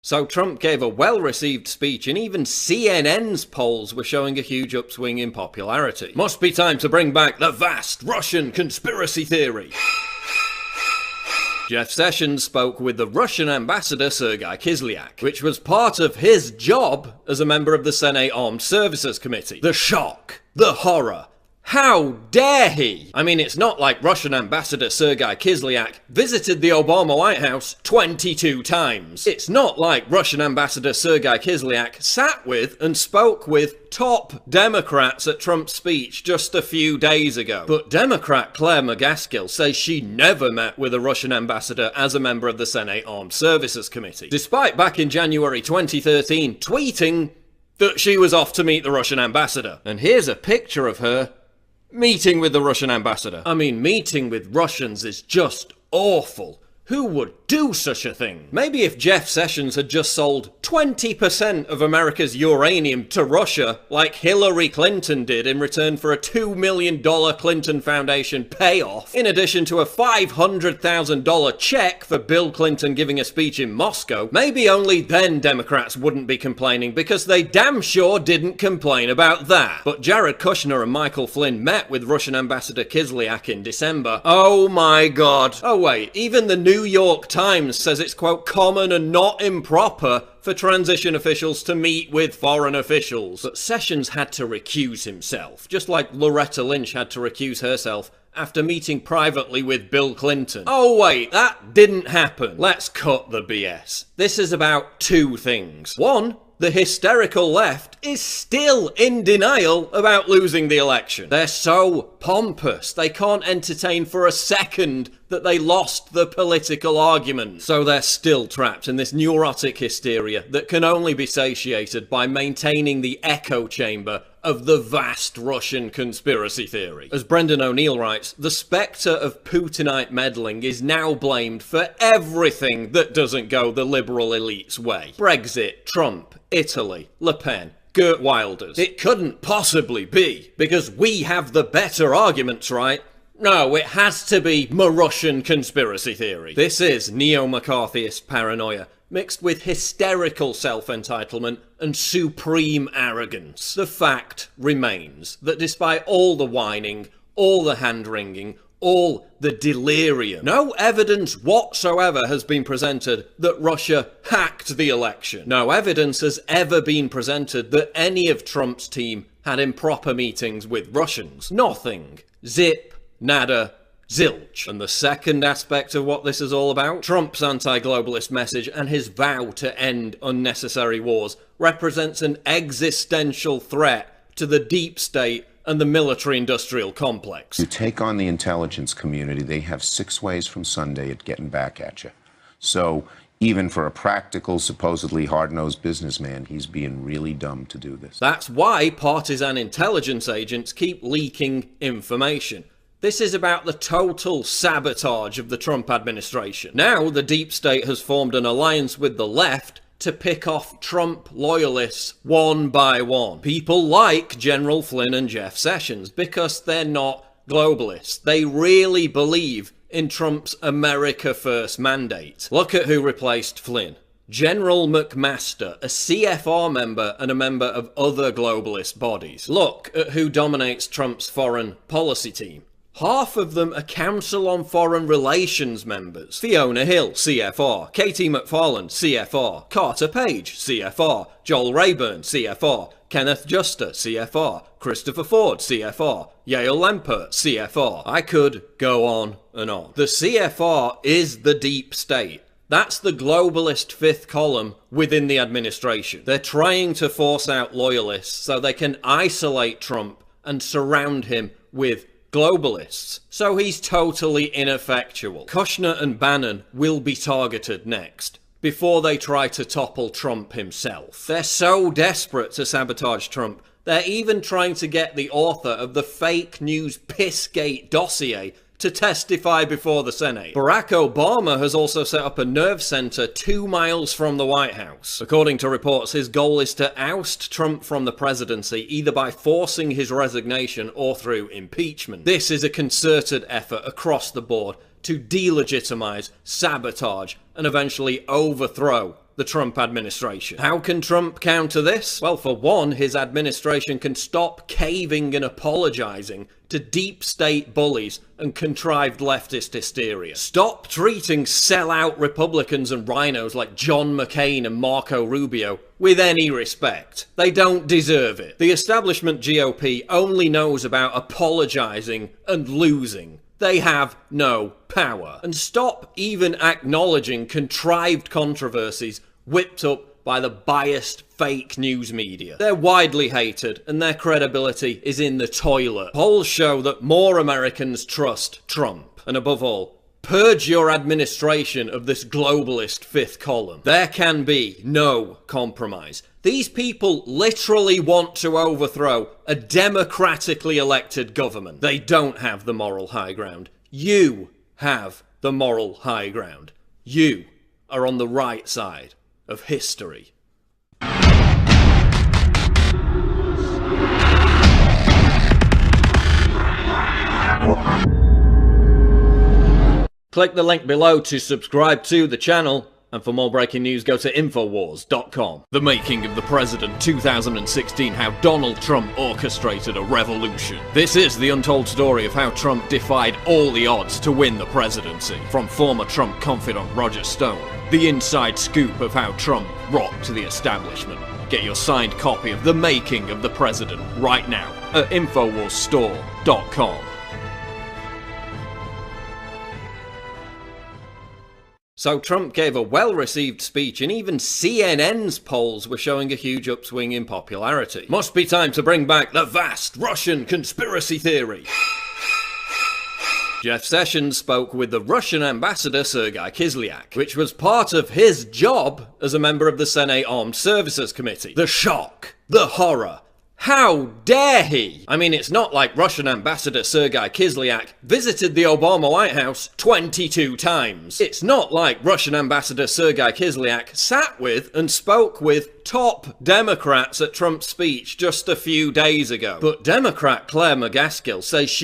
So Trump gave a well-received speech, and even CNN's polls were showing a huge upswing in popularity. Must be time to bring back the vast Russian conspiracy theory. Jeff Sessions spoke with the Russian ambassador Sergei Kislyak, which was part of his job as a member of the Senate Armed Services Committee. The shock, the horror. How dare he? I mean, it's not like Russian ambassador Sergei Kislyak visited the Obama White House 22 times. It's not like Russian ambassador Sergei Kislyak sat with and spoke with top Democrats at Trump's speech just a few days ago. But Democrat Claire McCaskill says she never met with a Russian ambassador as a member of the Senate Armed Services Committee, despite back in January 2013 tweeting that she was off to meet the Russian ambassador. And here's a picture of her meeting with the Russian ambassador. I mean, meeting with Russians is just awful. Who would do such a thing? Maybe if Jeff Sessions had just sold 20% of America's uranium to Russia, like Hillary Clinton did in return for a $2 million Clinton Foundation payoff, in addition to a $500,000 check for Bill Clinton giving a speech in Moscow, maybe only then Democrats wouldn't be complaining, because they damn sure didn't complain about that. But Jared Kushner and Michael Flynn met with Russian Ambassador Kislyak in December. Oh my god. Oh wait, even the New York Times says it's, quote, common and not improper for transition officials to meet with foreign officials. But Sessions had to recuse himself, just like Loretta Lynch had to recuse herself after meeting privately with Bill Clinton. Oh wait, that didn't happen. Let's cut the BS. This is about two things. One, the hysterical left is still in denial about losing the election. They're so pompous, they can't entertain for a second that they lost the political argument. So they're still trapped in this neurotic hysteria that can only be satiated by maintaining the echo chamber of the vast Russian conspiracy theory. As Brendan O'Neill writes, the spectre of Putinite meddling is now blamed for everything that doesn't go the liberal elite's way. Brexit, Trump, Italy, Le Pen, Geert Wilders. It couldn't possibly be, because we have the better arguments, right? No, it has to be Russian conspiracy theory. This is neo-McCarthyist paranoia, mixed with hysterical self-entitlement and supreme arrogance. The fact remains that despite all the whining, all the hand-wringing, all the delirium, no evidence whatsoever has been presented that Russia hacked the election. No evidence has ever been presented that any of Trump's team had improper meetings with Russians. Nothing. Zip. Nada. Zilch. And the second aspect of what this is all about, Trump's anti-globalist message and his vow to end unnecessary wars, represents an existential threat to the deep state and the military-industrial complex. You take on the intelligence community, they have 6 ways from Sunday at getting back at you. So even for a practical, supposedly hard-nosed businessman, he's being really dumb to do this. That's why partisan intelligence agents keep leaking information. This is about the total sabotage of the Trump administration. Now the deep state has formed an alliance with the left to pick off Trump loyalists one by one. People like General Flynn and Jeff Sessions because they're not globalists. They really believe in Trump's America First mandate. Look at who replaced Flynn. General McMaster, a CFR member and a member of other globalist bodies. Look at who dominates Trump's foreign policy team. Half of them are Council on Foreign Relations members. Fiona Hill, CFR. Katie McFarland, CFR. Carter Page, CFR. Joel Rayburn, CFR. Kenneth Juster, CFR. Christopher Ford, CFR. Yael Lempert, CFR. I could go on and on. The CFR is the deep state. That's the globalist fifth column within the administration. They're trying to force out loyalists so they can isolate Trump and surround him with globalists, so he's totally ineffectual. Kushner and Bannon will be targeted next, before they try to topple Trump himself. They're so desperate to sabotage Trump, they're even trying to get the author of the fake news Pissgate dossier to testify before the Senate. Barack Obama has also set up a nerve center 2 miles from the White House. According to reports, his goal is to oust Trump from the presidency, either by forcing his resignation or through impeachment. This is a concerted effort across the board to delegitimize, sabotage, and eventually overthrow the Trump administration. How can Trump counter this? Well, for one, his administration can stop caving and apologizing to deep state bullies and contrived leftist hysteria. Stop treating sellout Republicans and rhinos like John McCain and Marco Rubio with any respect. They don't deserve it. The establishment GOP only knows about apologizing and losing. They have no power. And stop even acknowledging contrived controversies whipped up by the biased fake news media. They're widely hated and their credibility is in the toilet. Polls show that more Americans trust Trump. And above all, purge your administration of this globalist fifth column. There can be no compromise. These people literally want to overthrow a democratically elected government. They don't have the moral high ground. You have the moral high ground. You are on the right side of history. Click the link below to subscribe to the channel, and for more breaking news go to Infowars.com. The Making of the President 2016, how Donald Trump orchestrated a revolution. This is the untold story of how Trump defied all the odds to win the presidency. From former Trump confidant Roger Stone, the inside scoop of how Trump rocked the establishment. Get your signed copy of The Making of the President right now at InfoWarsStore.com. So Trump gave a well-received speech, and even CNN's polls were showing a huge upswing in popularity. Must be time to bring back the vast Russian conspiracy theory. Jeff Sessions spoke with the Russian ambassador Sergei Kislyak, which was part of his job as a member of the Senate Armed Services Committee. The shock, the horror. How dare he? I mean, it's not like Russian ambassador Sergei Kislyak visited the Obama White House 22 times. It's not like Russian ambassador Sergei Kislyak sat with and spoke with top Democrats at Trump's speech just a few days ago. But Democrat Claire McCaskill says she